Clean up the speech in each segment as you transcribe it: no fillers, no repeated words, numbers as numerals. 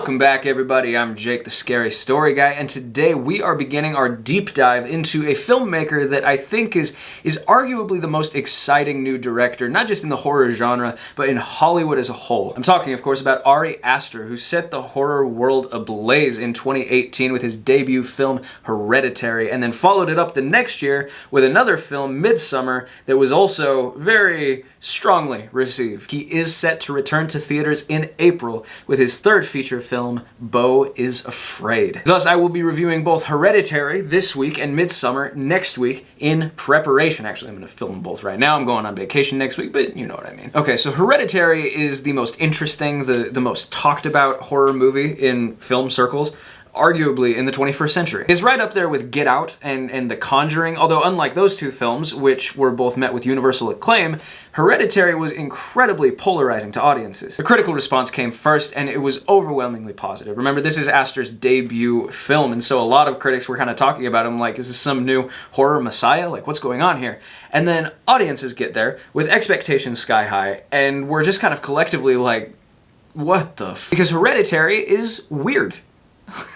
Welcome back, everybody. I'm Jake, the Scary Story Guy, and today we are beginning our deep dive into a filmmaker that I think is arguably the most exciting new director, not just in the horror genre, but in Hollywood as a whole. I'm talking, of course, about Ari Aster, who set the horror world ablaze in 2018 with his debut film, Hereditary, and then followed it up the next year with another film, Midsummer, that was also very strongly received. He is set to return to theaters in April with his third feature film, Beau is Afraid. Thus, I will be reviewing both Hereditary this week and Midsummer next week in preparation. Actually, I'm going to film them both right now. I'm going on vacation next week, but you know what I mean. Okay, so Hereditary is the most interesting, the most talked about horror movie in film circles, arguably in the 21st century. It's right up there with Get Out and The Conjuring, although unlike those two films, which were both met with universal acclaim, Hereditary was incredibly polarizing to audiences. The critical response came first, and it was overwhelmingly positive. Remember, this is Aster's debut film, and so a lot of critics were kind of talking about him like, is this some new horror messiah? Like, what's going on here? And then audiences get there with expectations sky high, and we're just kind of collectively like, what the f? Because Hereditary is weird.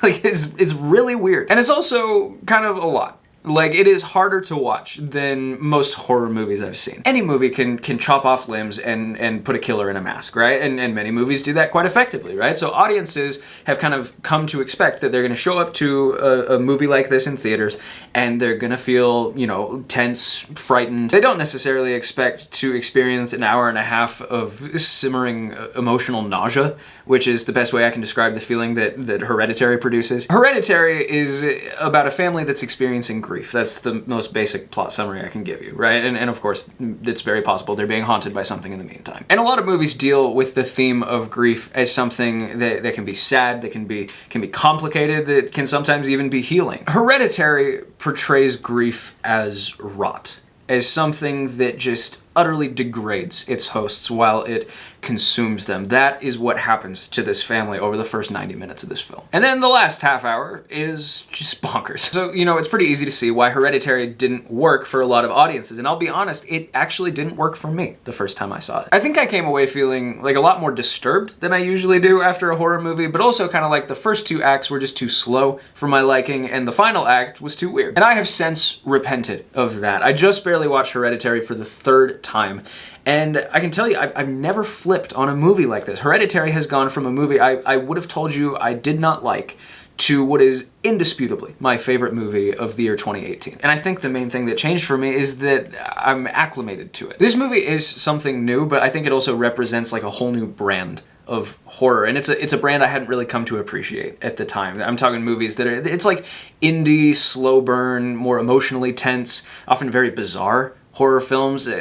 Like, it's really weird. And it's also kind of a lot. Like, it is harder to watch than most horror movies I've seen. Any movie can chop off limbs and put a killer in a mask, right? And many movies do that quite effectively, right? So audiences have kind of come to expect that they're going to show up to a movie like this in theaters and they're going to feel, you know, tense, frightened. They don't necessarily expect to experience an hour and a half of simmering emotional nausea, which is the best way I can describe the feeling that Hereditary produces. Hereditary is about a family that's experiencing grief. That's the most basic plot summary I can give you, right? And of course, it's very possible they're being haunted by something in the meantime. And a lot of movies deal with the theme of grief as something that can be sad, that can be complicated, that can sometimes even be healing. Hereditary portrays grief as rot, as something that just utterly degrades its hosts while it consumes them. That is what happens to this family over the first 90 minutes of this film. And then the last half hour is just bonkers. So, you know, it's pretty easy to see why Hereditary didn't work for a lot of audiences. And I'll be honest, it actually didn't work for me the first time I saw it. I think I came away feeling like a lot more disturbed than I usually do after a horror movie, but also kind of like the first two acts were just too slow for my liking, and the final act was too weird. And I have since repented of that. I just barely watched Hereditary for the third time. And I can tell you, I've never flipped on a movie like this. Hereditary has gone from a movie I would have told you I did not like to what is indisputably my favorite movie of the year 2018. And I think the main thing that changed for me is that I'm acclimated to it. This movie is something new, but I think it also represents like a whole new brand of horror, and it's a brand I hadn't really come to appreciate at the time. I'm talking movies that it's like indie, slow burn, more emotionally tense, often very bizarre horror films, The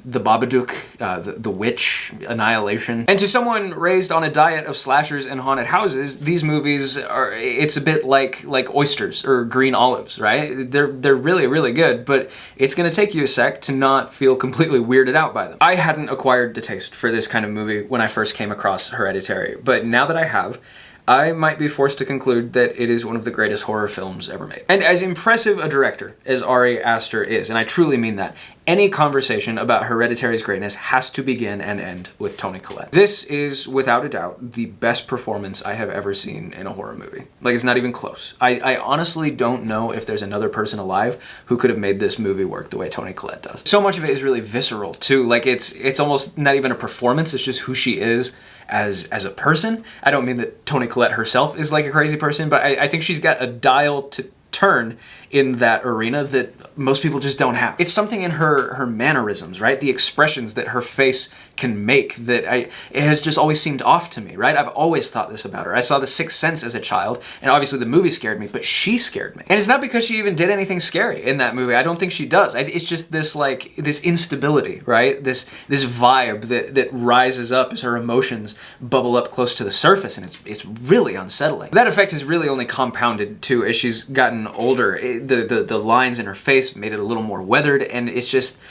Babadook, The Witch, Annihilation. And to someone raised on a diet of slashers and haunted houses, these movies it's a bit like oysters or green olives, right? They're really, really good, but it's gonna take you a sec to not feel completely weirded out by them. I hadn't acquired the taste for this kind of movie when I first came across Hereditary, but now that I have, I might be forced to conclude that it is one of the greatest horror films ever made. And as impressive a director as Ari Aster is, and I truly mean that, any conversation about Hereditary's greatness has to begin and end with Toni Collette. This is, without a doubt, the best performance I have ever seen in a horror movie. Like, it's not even close. I honestly don't know if there's another person alive who could have made this movie work the way Toni Collette does. So much of it is really visceral, too. Like, it's almost not even a performance, it's just who she is as a person. I don't mean that Toni Collette herself is like a crazy person, but I think she's got a dial to turn in that arena that most people just don't have. It's something in her mannerisms, right? The expressions that her face can make that it has just always seemed off to me, right? I've always thought this about her. I saw The Sixth Sense as a child, and obviously the movie scared me, but she scared me. And it's not because she even did anything scary in that movie. I don't think she does. It's just this instability, right? This vibe that rises up as her emotions bubble up close to the surface, and it's really unsettling. That effect is really only compounded too as she's gotten older. The lines in her face made it a little more weathered, and it's just,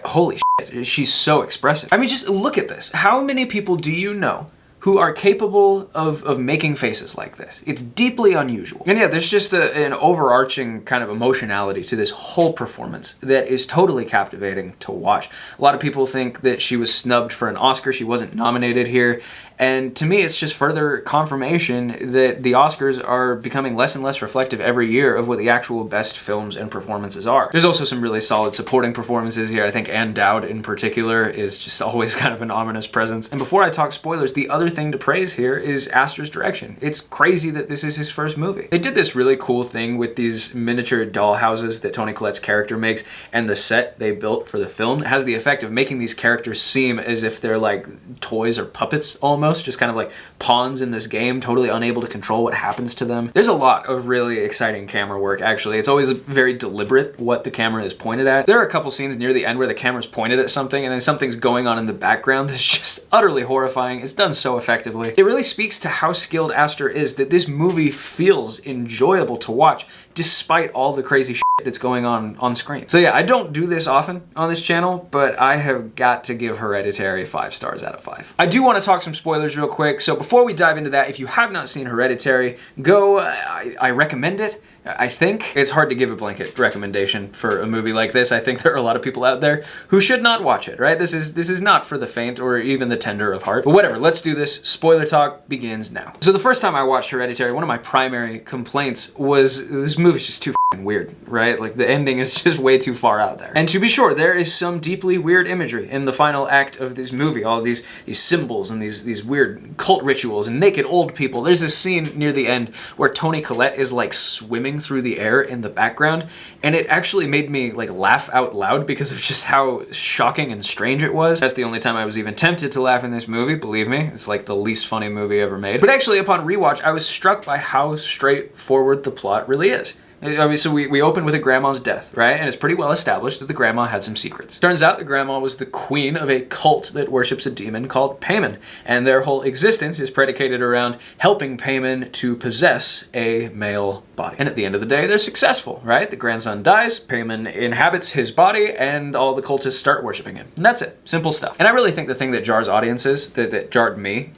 holy shit, she's so expressive. I mean, just look at this. How many people do you know who are capable of making faces like this. It's deeply unusual. And yeah, there's just an overarching kind of emotionality to this whole performance that is totally captivating to watch. A lot of people think that she was snubbed for an Oscar. She wasn't nominated here. And to me, it's just further confirmation that the Oscars are becoming less and less reflective every year of what the actual best films and performances are. There's also some really solid supporting performances here. I think Ann Dowd in particular is just always kind of an ominous presence. And before I talk spoilers, the other thing to praise here is Aster's direction. It's crazy that this is his first movie. They did this really cool thing with these miniature doll houses that Toni Collette's character makes, and the set they built for the film has the effect of making these characters seem as if they're like toys or puppets almost, just kind of like pawns in this game, totally unable to control what happens to them. There's a lot of really exciting camera work, actually. It's always very deliberate what the camera is pointed at. There are a couple scenes near the end where the camera's pointed at something and then something's going on in the background that's just utterly horrifying. It's done so effectively. It really speaks to how skilled Aster is that this movie feels enjoyable to watch despite all the crazy shit that's going on screen. So yeah, I don't do this often on this channel, but I have got to give Hereditary 5 stars out of 5. I do want to talk some spoilers real quick, so before we dive into that, if you have not seen Hereditary, go, I recommend it. I think it's hard to give a blanket recommendation for a movie like this. I think there are a lot of people out there who should not watch it, right? This is not for the faint or even the tender of heart. But whatever, let's do this. Spoiler talk begins now. So the first time I watched Hereditary, one of my primary complaints was this movie's just too f***ing weird, right? Like the ending is just way too far out there. And to be sure, there is some deeply weird imagery in the final act of this movie. All these symbols and these weird cult rituals and naked old people. There's this scene near the end where Toni Collette is like swimming through the air in the background, and it actually made me like laugh out loud because of just how shocking and strange it was. That's the only time I was even tempted to laugh in this movie, believe me. It's like the least funny movie ever made. But actually, upon rewatch, I was struck by how straightforward the plot really is. I mean, so we open with a grandma's death, right? And it's pretty well established that the grandma had some secrets. Turns out the grandma was the queen of a cult that worships a demon called Payman, and their whole existence is predicated around helping Payman to possess a male body. And at the end of the day, they're successful, right? The grandson dies, Payman inhabits his body, and all the cultists start worshiping him. And that's it. Simple stuff. And I really think the thing that jars audiences, that jarred me,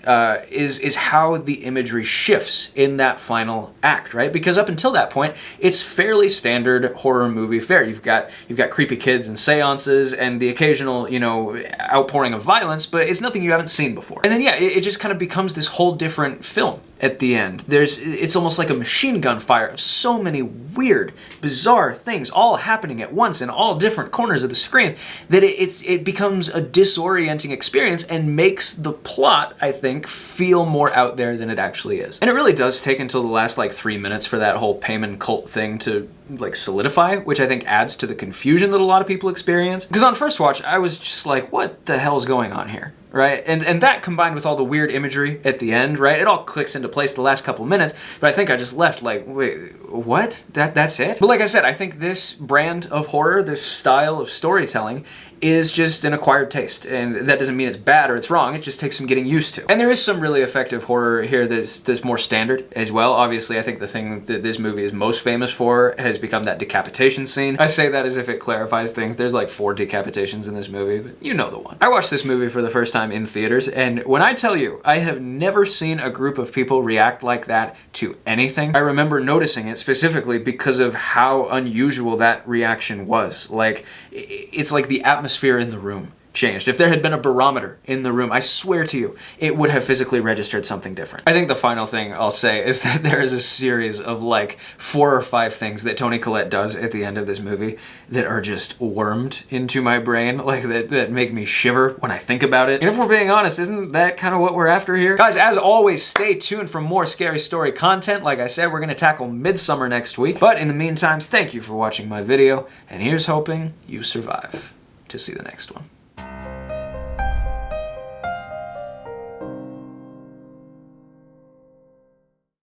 is how the imagery shifts in that final act, right? Because up until that point, it's fairly standard horror movie fare. You've got creepy kids and seances and the occasional, you know, outpouring of violence, but it's nothing you haven't seen before. And then yeah, it just kind of becomes this whole different film at the end. It's almost like a machine gun fire of so many weird, bizarre things all happening at once in all different corners of the screen that it becomes a disorienting experience and makes the plot, I think, feel more out there than it actually is. And it really does take until the last like 3 minutes for that whole Payman cult thing to like solidify, which I think adds to the confusion that a lot of people experience. Because on first watch, I was just like, what the hell is going on here? Right? And that combined with all the weird imagery at the end, right? It all clicks into place the last couple minutes, but I think I just left like, wait, what? That's it? But like I said, I think this brand of horror, this style of storytelling, is just an acquired taste, and that doesn't mean it's bad or it's wrong. It just takes some getting used to. And there is some really effective horror here that's more standard as well. Obviously, I think the thing that this movie is most famous for has become that decapitation scene. I say that as if it clarifies things. There's like 4 decapitations in this movie, but you know the one. I watched this movie for the first time in theaters, and when I tell you, I have never seen a group of people react like that to anything. I remember noticing it specifically because of how unusual that reaction was. Like, it's like the atmosphere in the room changed. If there had been a barometer in the room, I swear to you, it would have physically registered something different. I think the final thing I'll say is that there is a series of like 4 or 5 things that Toni Collette does at the end of this movie that are just wormed into my brain, like that make me shiver when I think about it. And if we're being honest, isn't that kind of what we're after here? Guys, as always, stay tuned for more Scary Story content. Like I said, we're going to tackle Midsummer next week. But in the meantime, thank you for watching my video, and here's hoping you survive to see the next one.